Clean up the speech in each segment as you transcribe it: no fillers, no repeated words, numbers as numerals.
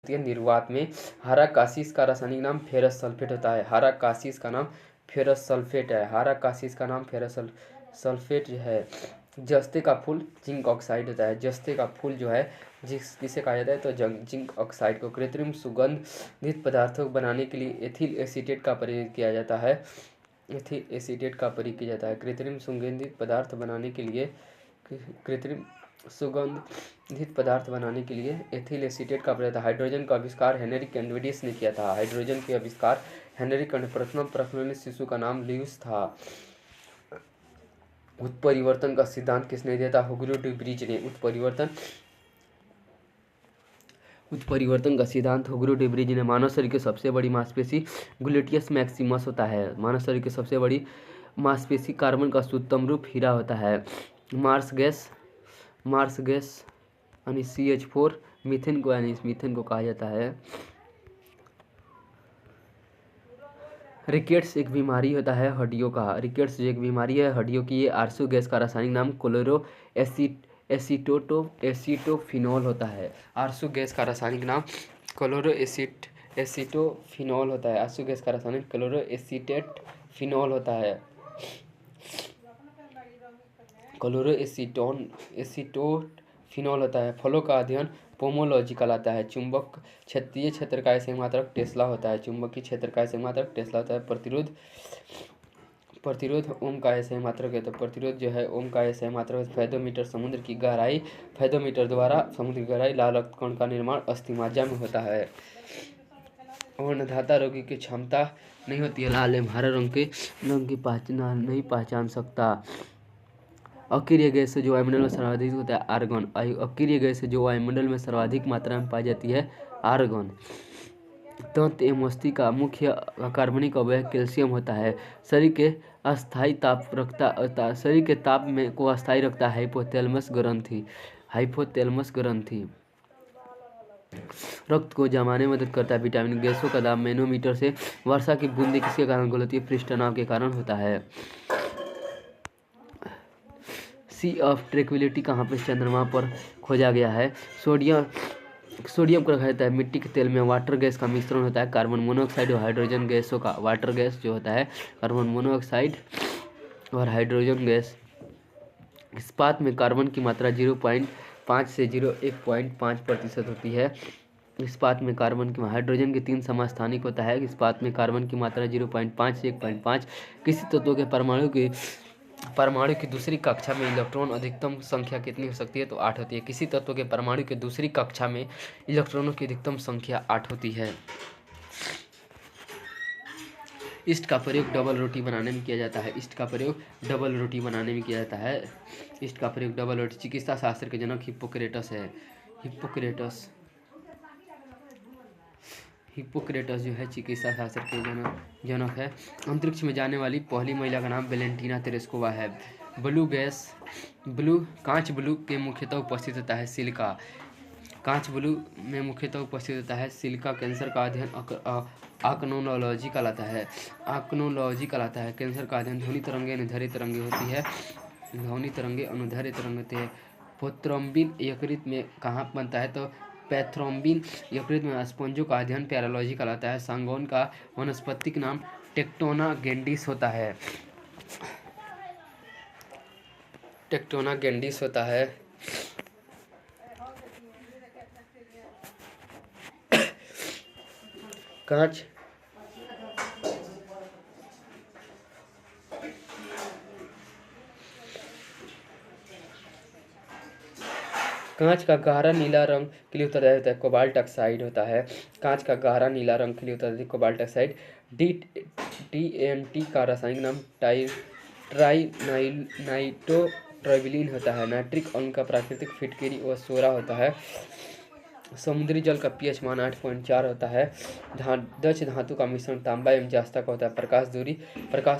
निर्वात में हाराकासीस का रासायनिक नाम फेरस सल्फेट होता है। हाराकासीस का नाम फेरस सल्फेट है। हाराकासीस का नाम फेरस सल्फेट है। जस्ते का फूल जिंक ऑक्साइड होता है। जस्ते का फूल जो है किसे कहा जाता है तो जिंक ऑक्साइड को। कृत्रिम सुगंधित पदार्थों को बनाने के लिए एथिल एसीटेट का प्रयोग किया जाता है। एथिल एसीटेट का प्रयोग किया जाता है। कृत्रिम सुगंधित पदार्थ बनाने के लिए कृत्रिम सुगंधित पदार्थ बनाने के लिए एथिल एसीटेट का प्रयोग था। हाइड्रोजन का आविष्कार हेनरी कैनवेडिस ने किया था। हाइड्रोजन के आविष्कार हेनरी प्रथम प्रकरण शिशु का नाम ल्यूस था। उत्परिवर्तन का सिद्धांत किसने दिया था? हुगो डी ब्रिज ने। उत्परिवर्तन का सिद्धांत हुगो डी ब्रिज ने। मानव शरीर की सबसे बड़ी मांसपेशी ग्लूटियस मैक्सिमस होता है। मानव शरीर की सबसे बड़ी मांसपेशी कार्बन का शुद्धतम रूप हीरा होता है। मार्स गैस यानी CH4 मीथेन को कहा जाता है। रिकेट्स एक बीमारी होता है हड्डियों का। रिकेट्स जो एक बीमारी है हड्डियों की, ये आरसू गैस का रासायनिक नाम क्लोरो एसीटोफिनॉल होता है। आरसू गैस का रासायनिक नाम क्लोरो एसीटोफिनॉल होता है। आरसू गैस का रासायनिक क्लोरो एसीटेटफिनॉल होता है। क्लोरो एसीटोफिनॉल होता है। फलों का अध्ययन पोमोलॉजी कहलाता है। चुंबक क्षेत्रीय क्षेत्र का ऐसे मात्रक टेस्ला होता है। चुंबकीय क्षेत्र का ऐसे मात्रक टेस्ला होता है। प्रतिरोध ओम का ऐसे मात्रक है। तो प्रतिरोध जो है ओम का ऐसे मात्रक। फैदोमीटर समुद्र की गहराई, फैदोमीटर द्वारा समुद्र की गहराई। लाल रक्त कण का निर्माण अस्थिमज्जा में होता है। और अन्नदाता रोगी की क्षमता नहीं होती है लाल एवं हरे रंग की नहीं पहचान सकता। अक्रिय गैस से जो वायुमंडल में सर्वाधिक होता है आर्गन। अक्रिय गैस से जो वायुमंडल में सर्वाधिक मात्रा में पाई जाती है आर्गन। दंत एवं मस्तिष्क का मुख्य कार्बनिक अवयव कैल्शियम होता है। शरीर के ताप में को अस्थायी रखता है हाइपोथैलेमस ग्रंथि। रक्त को जमाने में मदद करता है विटामिन। गैसों का दाब मैनोमीटर से। वर्षा की बूंदें किसके कारण गोलती है? पृष्ठनाव के कारण होता है। सी ऑफ ट्रैंक्विलिटी कहाँ पर? चंद्रमा पर खोजा गया है। सोडियम को रखा जाता है मिट्टी के तेल में। वाटर गैस का मिश्रण होता है कार्बन मोनोऑक्साइड और हाइड्रोजन गैसों का। वाटर गैस जो होता है कार्बन मोनोऑक्साइड और हाइड्रोजन गैस। इस्पात में कार्बन की मात्रा 0.5 से 1.5% होती है। इस्पात में कार्बन की हाइड्रोजन के 3 समस्थानिक होता है। इस्पात में कार्बन की मात्रा 0.5 से 1.5। किसी तत्व के परमाणु की दूसरी कक्षा में इलेक्ट्रॉन अधिकतम संख्या कितनी हो सकती है? तो 8 होती है। किसी तत्व के परमाणु की दूसरी कक्षा में इलेक्ट्रॉनों की अधिकतम संख्या 8 होती है। ईस्ट का प्रयोग डबल रोटी बनाने में किया जाता है। ईस्ट का प्रयोग डबल रोटी बनाने में किया जाता है। ईस्ट का प्रयोग डबल रोटी। चिकित्सा शास्त्र के जनक हिप्पोक्रेटस है। हिप्पोक्रेटस जो है चिकित्सा शास्त्र के जनक है। अंतरिक्ष में जाने वाली पहली महिला का नाम वेलेंटीना तेरेस्कोवा है। कांच ब्लू के मुख्यतः उपस्थित होता है सिलिका। कांच ब्लू में मुख्यतः उपस्थित होता है सिलिका। कैंसर का अध्ययन आक्नोलॉजी कहलाता है। कैंसर का अध्ययन ध्वनि तरंगे अनुदैर्ध्य तरंगे होती है। ध्वनि तरंगे अनुदैर्ध्य तरंगे होती है। पैथ्रोम्बिन यकृत में कहाँ बनता है? तो पैथ्रोम्बिन यकृत में। स्पंजों का अध्ययन पैरालॉजी कहलाता है। सांगोन का वनस्पतिक नाम टेक्टोना गेंडिस होता है। कांच का गहरा नीला रंग के लिए उत्तरदायी होता है कोबाल्ट ऑक्साइड होता है। कांच का गहरा नीला रंग के लिए उत्तरदायी कोबाल्ट ऑक्साइड। TNT का रासायनिक नाम ट्राइनाइट्रोट्रोबिलिन होता है। नाइट्रिक अम्ल का प्राकृतिक फिटकरी व सोरा होता है। समुद्री जल का pH मान 8.4 होता है। दक्ष धातु का मिश्रण तांबा एवं जस्ता का होता है। प्रकाश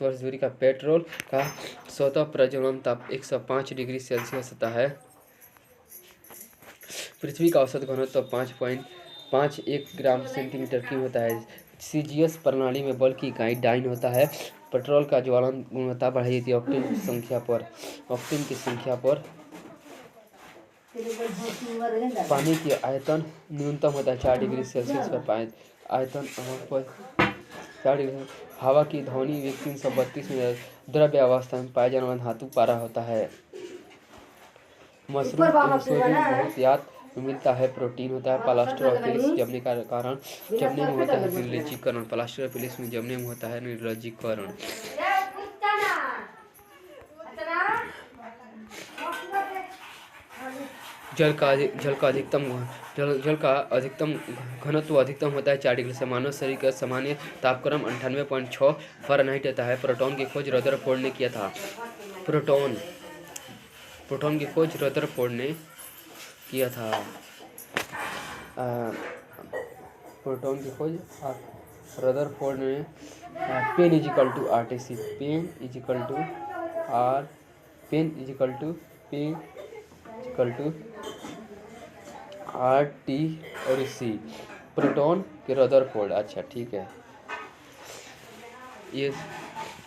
वर्ष दूरी का पेट्रोल का स्वतः प्रज्वलन ताप 105 डिग्री सेल्सियस होता है। पृथ्वी का औसत घनत्व 5.51 ग्राम सेंटीमीटर क्यूब होता है। सीजीएस प्रणाली में बल की इकाई डाइन होता है। पेट्रोल का ज्वलन गुणवत्ता बढ़ाई जाती है ऑक्टेन की संख्या पर। पानी की आयतन न्यूनतम होता है 4 डिग्री सेल्सियस पर आयतन पर 4 डिग्री। हवा की ध्वनि वेग 332 में द्रव्य अवस्था में पाया जाने वाला धातु पारा होता है। मशरूम बहुत याद मिलता है, प्रोटीन होता है। प्लास्टोफिलिस जमने का कारण जमने में होता है निर्जलीकरण। प्लास्टोफिलिस में जमने में होता है निर्जलीकरण। जल का अधिकतम घनत्व अधिकतम होता है 4 डिग्री से। मानव शरीर का सामान्य तापक्रम 98.6 फ़ारेनहाइट रहता है। प्रोटॉन की खोज रदरफोर्ड ने किया था। प्रोटॉन की खोज रदरफोर्ड ने किया था। प्रोटॉन की खोज रदरफोर्ड ने पेन इजिकल टू RTC प्रोटॉन के रदरफोर्ड। अच्छा ठीक है, ये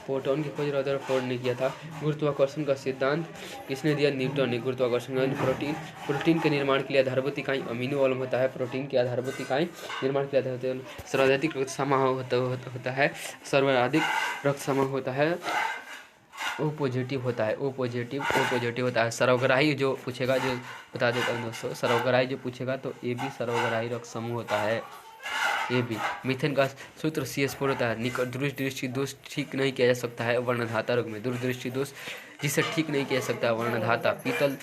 प्रोटॉन की खोज रदरफोर्ड ने किया था। गुरुत्वाकर्षण का सिद्धांत किसने दिया? न्यूटन ने। गुरुत्वाकर्षण प्रोटीन के निर्माण के लिए आधारभूत इकाई अमीनो एसिड होता है। प्रोटीन के आधारभूत इकाई निर्माण के लिए सर्वाधिक रक्त समूह होता है। सर्वाधिक रक्त समूह होता है ओ पॉजिटिव होता है। सर्वग्राही जो पूछेगा, जो बता देता हूँ दोस्तों, सर्वग्राही जो पूछेगा तो ए बी सर्वग्राही रक्त समूह होता है। A B. मीथेन का सूत्र CH4 होता है। दूरदृष्टि दोष ठीक नहीं किया जा सकता है वर्णधाता रोग में। दूरदृष्टि दोष जिसे ठीक नहीं किया जा सकता है वर्णधाता। पीतल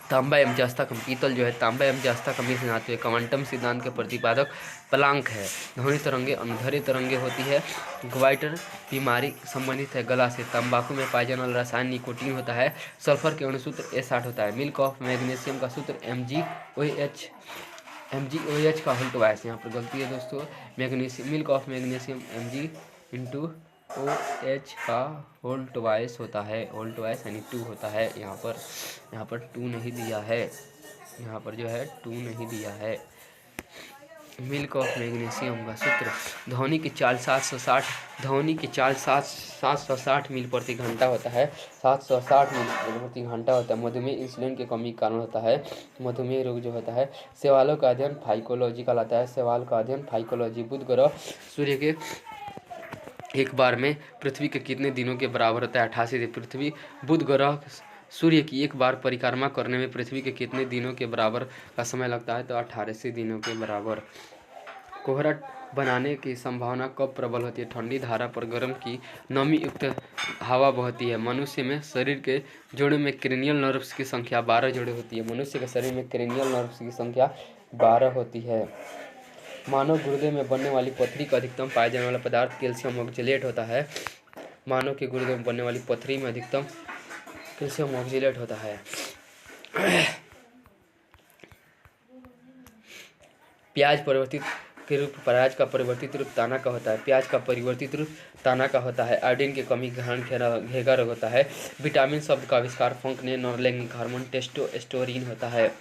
तांबा एवं जस्ता का पीतल जो है तांबा एवं जस्ता का मिश्र धातु है। क्वांटम सिद्धांत के प्रतिपादक प्लांक है। ध्वनि तरंगे अनुदैर्ध्य तरंगे होती है। ग्वाइटर बीमारी संबंधित है गला से। तंबाकू में पाया जाने वाला रसायन निकोटीन होता है। सल्फर के अणुसूत्र A60 होता है। मिल्क ऑफ मैग्नीशियम का सूत्र MgOH का होल ट्वाइस। यहाँ पर गलती है दोस्तों, magnesium milk of magnesium MgOH का होल ट्वाइस होता है। होल ट्वाइस यानी 2 होता है। यहाँ पर 2 नहीं दिया है। यहाँ पर जो है 2 नहीं दिया है। मिल्क ऑफ मैग्नीशियम का सूत्र ध्वनि की चाल 760 मील प्रति घंटा होता है। 760 मील प्रति घंटा होता है। मधुमेह इंसुलिन की कमी के कारण होता है। मधुमेह रोग जो होता है। सवालों का अध्ययन फाइकोलॉजी कहलाता है। सवाल का अध्ययन फाइकोलॉजी। बुध ग्रह सूर्य के एक बार में पृथ्वी के कितने दिनों के बराबर होता है? 88 दिन। पृथ्वी बुध ग्रह सूर्य की एक बार परिक्रमा करने में पृथ्वी के कितने दिनों के बराबर का समय लगता है? तो 18 दिनों के बराबर। कोहरा बनाने की संभावना कब प्रबल होती है? ठंडी धारा पर गर्म की नमी युक्त हवा बहती है। मनुष्य में शरीर के जोड़ों में क्रेनियल नर्व्स की संख्या 12 जोड़े होती है। मनुष्य के शरीर में क्रेनियल नर्व्स की संख्या 12 होती है। मानव गुर्दे में बनने वाली पथरी का अधिकतम पाया जाने वाला पदार्थ कैल्शियम ऑक्जेलेट होता है। मानव के गुर्दे में बनने वाली पथरी में अधिकतम कैल्शियम ऑक्जेलेट होता है। प्याज का परिवर्तित रूप ताना का होता है। प्याज का परिवर्तित रूप ताना का होता है। आयोडीन की कमी घेगा रोग होता है। विटामिन शब्द का आविष्कार फंक ने नॉर्लैंगिक हार्मोन टेस्टोस्टेरोन होता है।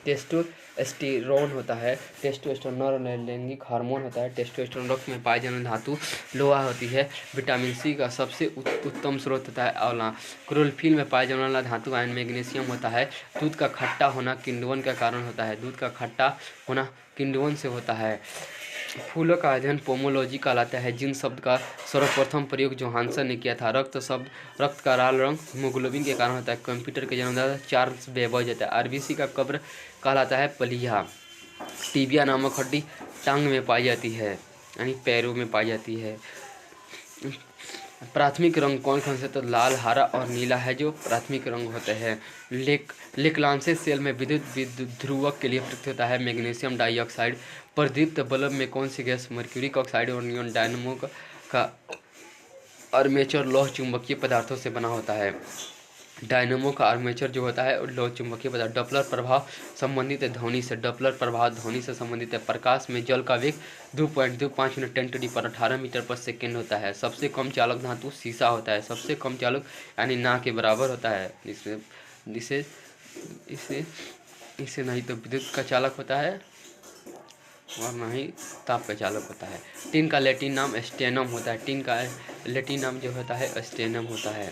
टेस्टोस्टेरोन होता है। टेस्टोस्टेरोन नॉर्लैंगिक हार्मोन होता है। टेस्टोस्टेरोन रक्त में पाई जाने धातु लोहा होती है। विटामिन सी का सबसे उत्तम स्रोत होता है आंवला। क्लोरोफिल में पाए जाने वाला धातु आयन मैग्नीशियम होता है। दूध का खट्टा होना किण्वन का कारण होता है। दूध का खट्टा होना किण्वन से होता है। फूलों का अध्ययन पोमोलॉजी कहलाता है। जिन शब्द का सर्वप्रथम प्रयोग जोहानसन ने किया था। रक्त का लाल रंग हीमोग्लोबिन के कारण होता है। कंप्यूटर के जन्मदाता चार्ल्स बेबेज होता है। RBC का कब्र कहलाता है पलिया। टीबिया नामक हड्डी टांग में पाई जाती है, यानी पैरों में पाई जाती है। प्राथमिक रंग कौन कौन से? तो लाल, हरा और नीला है जो प्राथमिक रंग होते हैं। लेक्लांसेस सेल में विद्युत ध्रुवक के लिए प्रयुक्त होता है मैग्नीशियम डाइऑक्साइड। प्रदीप्त बल्ब में कौन सी गैस मर्क्यूरी ऑक्साइड और नियॉन डायनमो का आर्मेचर लौह चुंबकीय पदार्थों से बना होता है। डायनमो का आर्मेचर जो होता है लौह चुंबकीय पदार्थ। डॉपलर प्रभाव संबंधित है ध्वनि से। डॉपलर प्रभाव ध्वनि से संबंधित है। प्रकाश में जल का वेग 2.25 × 10⁻18 मीटर पर सेकेंड होता है। सबसे कम चालक धातु सीसा होता है। सबसे कम चालक यानी ना के बराबर होता है। इसे नहीं तो विद्युत का चालक होता है और ना ही ताप का चालक होता है। टिन का लैटिन नाम स्टेनम होता है। टिन का लैटिन नाम जो होता है स्टेनम होता है।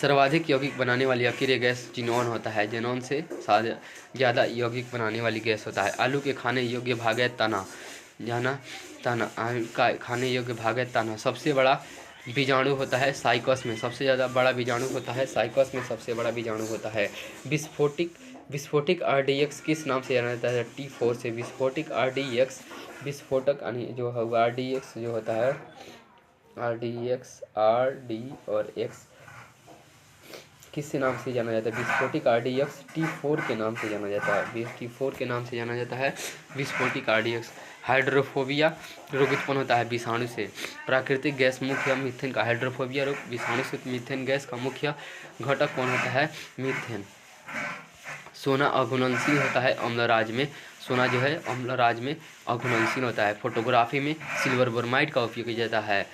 सर्वाधिक यौगिक बनाने वाली अकेले गैस जिनॉन होता है। जिनॉन से ज़्यादा यौगिक बनाने वाली गैस होता है। आलू के खाने योग्य भाग है तना। जाना तना आलू का खाने योग्य भाग है तना। सबसे बड़ा बीजाणु होता है साइकस में। सबसे ज़्यादा बड़ा बीजाणु होता है साइकस में। सबसे बड़ा बीजाणु होता है। विस्फोटिक RDX किस नाम से जाना जाता है? T4 से। विस्फोटिक RDX विस्फोटक जो होगा RDX जो होता है RDX RD और X किस नाम से जाना जाता है? विस्फोटिक RDX T4 के नाम से जाना जाता है। T4 के नाम से जाना जाता है विस्फोटिक RDX। हाइड्रोफोबिया रोग उत्पन्न होता है विषाणु से। प्राकृतिक गैस मुख्य मीथेन का। हाइड्रोफोबिया रोग विषाणु से मीथेन गैस का मुख्य घटक कौन होता है? मीथेन। सोना अघुलनशील होता है अम्लराज में। सोना जो है अम्लराज में अघुलनशील होता है। फोटोग्राफी में सिल्वर ब्रोमाइड का उपयोग किया जाता है।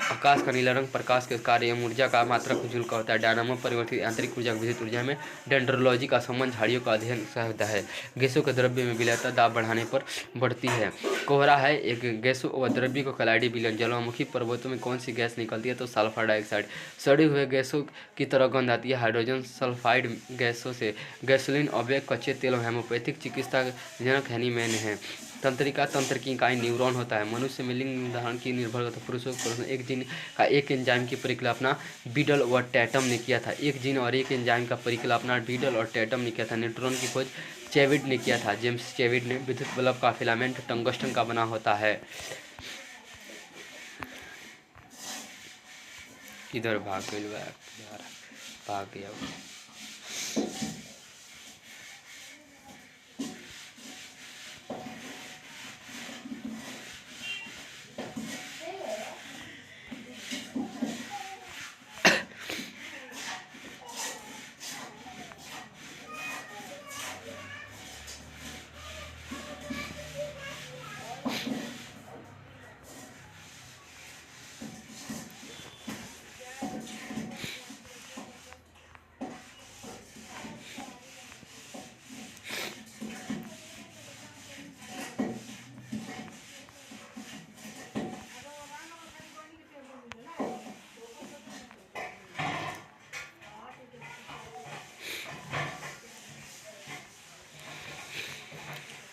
आकाश का नीला रंग प्रकाश के कार्य एवं ऊर्जा का मात्रक उज्ज्वल का होता है। डायनामो परिवर्तित आंतरिक ऊर्जा विद्युत ऊर्जा में। डेंड्रोलॉजी का संबंध झाड़ियों का अध्ययन से होता है। गैसों के द्रव्य में विलयता दाब बढ़ाने पर बढ़ती है। कोहरा है एक गैसों व द्रव्य को कलाइडी विलयन। ज्वालामुखी पर्वतों में कौन सी गैस निकलती है? तो सल्फर डाइऑक्साइड। सड़े हुए गैसों की तरह गंध आती है हाइड्रोजन सल्फाइड गैसों से। गैसोलीन अवयव कच्चे तेल और होम्योपैथिक चिकित्सा जनक हैनीमैन है। तंत्रिका तंत्र की इकाई न्यूरॉन होता है। मनुष्य में लिंग निर्धारण की निर्भर करता है। पुरुषों को एक जीन का एक एंजाइम की परिकल्पना बीडल और टैटम ने किया था। एक जीन और एक एंजाइम का परिकल्पना बीडल और टैटम ने किया था। न्यूट्रॉन की खोज चेविड ने किया था। जेम्स चेविड ने। विद्युत बल्ब का फिलामेंट टंगस्टन का बना होता है। इधर भाग गया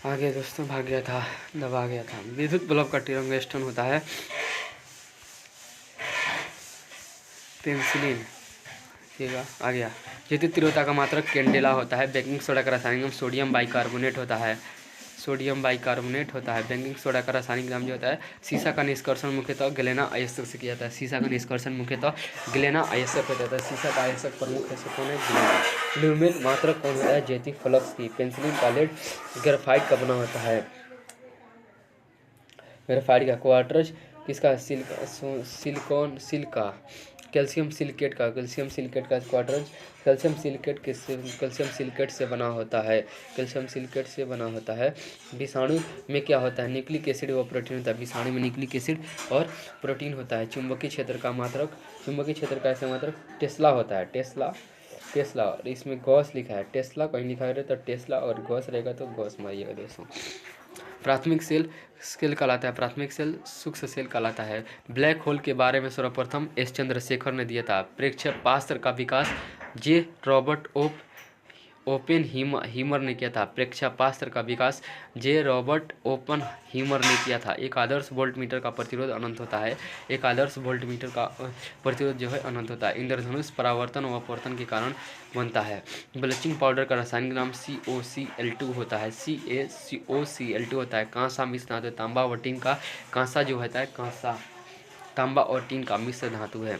आगे दोस्तों भाग गया था, दबा गया था। विद्युत बल्ब का टंगस्टन होता है। पेंसिलिन आ गया। विद्युत तीव्रता का मात्रक कैंडेला होता है। बेकिंग सोडा का रासायनिक नाम सोडियम बाइकार्बोनेट होता है। सोडियम बाइकार्बोनेट होता है। बेकिंग सोडा का रासायनिक नाम जो होता है। शीशा का निष्कर्षण मुख्यतः ग्लेना आयस्क से किया जाता है। शीशा का निष्कर्षण मुख्यतः ग्लेना आयस्क होता है। शीशा का आयस्क प्रमुख है कौन है? ग्लेना। ल्यूमेन मात्रक कौन होता है? ज्योति फ्लक्स की। पेंसिलिन का लेड ग्रेफाइट का बना होता है। ग्रेफाइट का क्वार्टज किसका? सिलिकॉन सिल्का। कैल्शियम सिलिकेट का क्वार्टज कैल्शियम सिलिकेट से बना होता है। कैल्शियम सिलिकेट से बना होता है। विषाणु में क्या होता है? न्यूक्लिक एसिड व प्रोटीन होता है। विषाणु में न्यूक्लिक एसिड और प्रोटीन होता है। चुंबकीय क्षेत्र का ऐसा मात्रक टेस्ला होता है। टेस्ला और इसमें गॉस लिखा है। टेस्ला कहीं लिखा है तो टेस्ला और गॉस रहेगा तो गॉस मारिएगा दोस्तों। प्राथमिक सेल कहलाता है। प्राथमिक सेल सूक्ष्म सेल कहलाता है। ब्लैक होल के बारे में सर्वप्रथम एस चंद्रशेखर ने दिया था। प्रेक्षेपास्त्र का विकास जे रॉबर्ट ओपेनहीमर ने किया था। प्रेक्षेपास्त्र का विकास जे रॉबर्ट ओपेनहीमर ने किया था। एक आदर्श वोल्टमीटर का प्रतिरोध अनंत होता है। एक आदर्श वोल्टमीटर का प्रतिरोध जो है अनंत होता है। इंद्रधनुष परावर्तन व अपवर्तन के कारण बनता है। ब्लीचिंग पाउडर का रासायनिक नाम COCl2 होता है। CaCOCl2 होता है। कांसा मिश्र धातु। तांबा और टीन का कांसा जो होता है तांबा और टीन का मिश्र धातु है।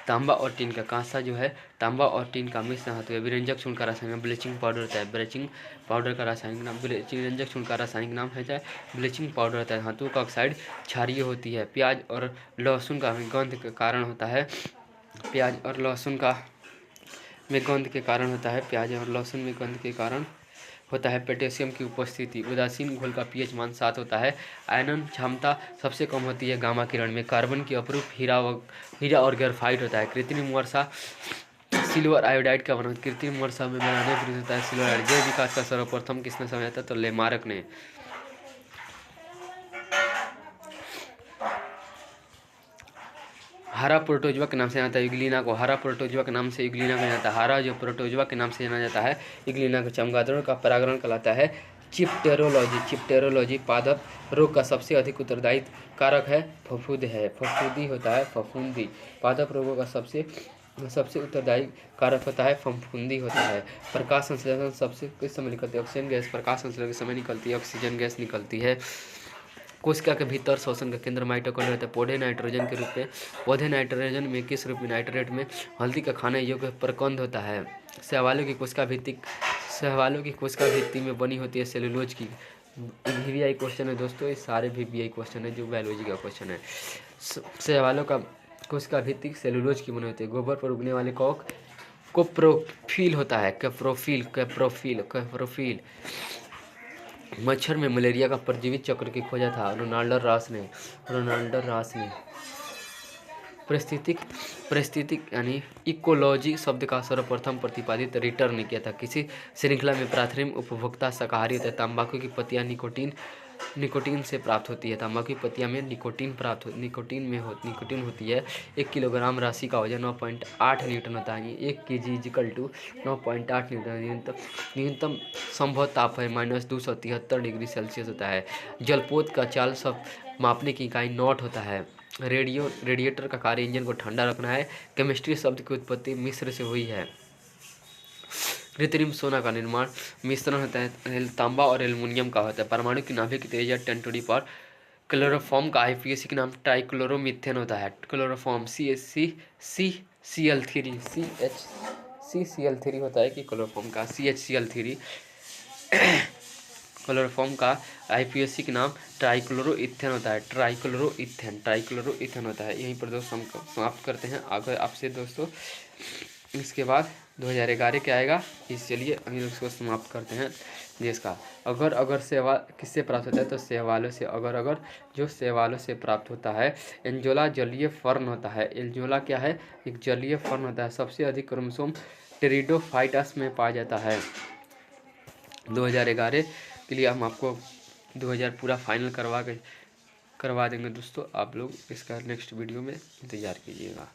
तांबा और टीन का कांसा जो है तांबा और टीन का मिश्र धातु है। विरंजक चूर्ण का रासायनिक ब्लीचिंग पाउडर होता है। ब्लीचिंग पाउडर का रासायनिक नाम विरंजक चूर्ण का रासायनिक नाम है ब्लीचिंग पाउडर होता है। धातु का ऑक्साइड क्षारीय होती है। प्याज और लहसुन का गंध के कारण होता है। प्याज और लहसुन में गंध के कारण होता है पोटेशियम की उपस्थिति। उदासीन घोल का pH मान 7 होता है। आयनन क्षमता सबसे कम होती है गामा किरण में। कार्बन की अपरूप हीरा और ग्रेफाइट होता है। कृत्रिम वर्षा सिल्वर आयोडाइड का बना। कृत्रिम वर्षा में बनाने प्रयुक्त होता है सिल्वर आयोडाइड। जैव विकास का सर्वप्रथम किसने समझा था? तो लेमार्क ने। हरा प्रोटोजोआ के नाम से जाना जाता है यूग्लिना को, हरा प्रोटोजोआ के नाम से यूग्लिना को जाना जाता है। हरा जो प्रोटोजोआ के नाम से जाना जाता है यूग्लिना को चमगादड़ों का परागण कहलाता है चिप्टेरोलॉजी। चिप्टेरोलॉजी पादप रोग का सबसे अधिक उत्तरदायी कारक है फफूंदी होता है फफूंदी। पादप रोगों का सबसे उत्तरदायी कारक होता है फफूंदी होता है। प्रकाश संश्लेषण सबसे किस समय निकलती है? ऑक्सीजन गैस प्रकाश संश्लेषण के समय निकलती है, ऑक्सीजन गैस निकलती है। कोशिका के भीतर श्वसन का केंद्र माइटोकॉन्ड्रिया होता है पौधे नाइट्रोजन के रूप में, पौधे नाइट्रोजन में किस रूप में? नाइट्रेट में। हल्दी का खाने योग्य प्रकंद होता है। शैवालों की कोशिका भित्ति में बनी होती है सेलुलोज की। VVI क्वेश्चन है दोस्तों, ये सारे VVI क्वेश्चन है जो बायोलॉजी का क्वेश्चन है। शैवालों का कोशिका भित्ति सेलुलोज की बनी होती है। गोबर पर उगने वाले कॉक कोप्रोफिल होता है कैप्रोफिल। मच्छर में मलेरिया का परजीवी चक्र की खोजा था रोनाल्ड रॉस ने। परिस्थितिक यानी इकोलॉजी शब्द का सर्वप्रथम प्रतिपादित रिटर ने किया था। किसी श्रृंखला में प्राथमिक उपभोक्ता शाकाहारी होता है। तंबाकू की पत्तियां निकोटीन से प्राप्त होती है। तंबाकू की पत्तियां में निकोटीन होती है। 1 किलोग्राम राशि का वजन 9.8 न्यूटन होता है। 1 kg = 9.8 न्यूटन। न्यूनतम संभव ताप है -273 डिग्री सेल्सियस होता है। जलपोत का चाल सब मापने की इकाई नॉट होता है। रेडिएटर का कार्य इंजन को ठंडा रखना है। केमिस्ट्री शब्द की उत्पत्ति मिस्र से हुई है। कृत्रिम सोना का निर्माण मिश्रण होता है तांबा और एल्युमिनियम का होता है। परमाणु की नाभिक की त्रिज्या 10 टू दी पावर। क्लोरोफॉर्म का IUPAC नाम ट्राइक्लोरोमीथेन होता है। क्लोरोफॉर्म CH3 होता है कि क्लोरोफॉर्म का CHCl3। क्लोरोफॉर्म का IUPAC नाम ट्राइक्लोरोइथेन होता है। ट्राइक्लोरोइथेन होता है। यहीं पर दोस्तों हम समाप्त करते हैं। अगर आपसे दोस्तों इसके बाद 2011 क्या आएगा, इस चलिए अभी उसको समाप्त करते हैं। जिसका अगर सेवा किससे प्राप्त होता है तो शैवालों से। अगर जो शैवालों से प्राप्त होता है। एंजोला जलीय फर्न होता है। एंजोला क्या है? एक जलीय फर्न होता है। सबसे अधिक क्रोमोसोम टेरिडोफाइटस में पाया जाता है। 2011 के लिए हम आपको 2000 पूरा फाइनल करवा देंगे दोस्तों। आप लोग इसका नेक्स्ट वीडियो में इंतज़ार कीजिएगा।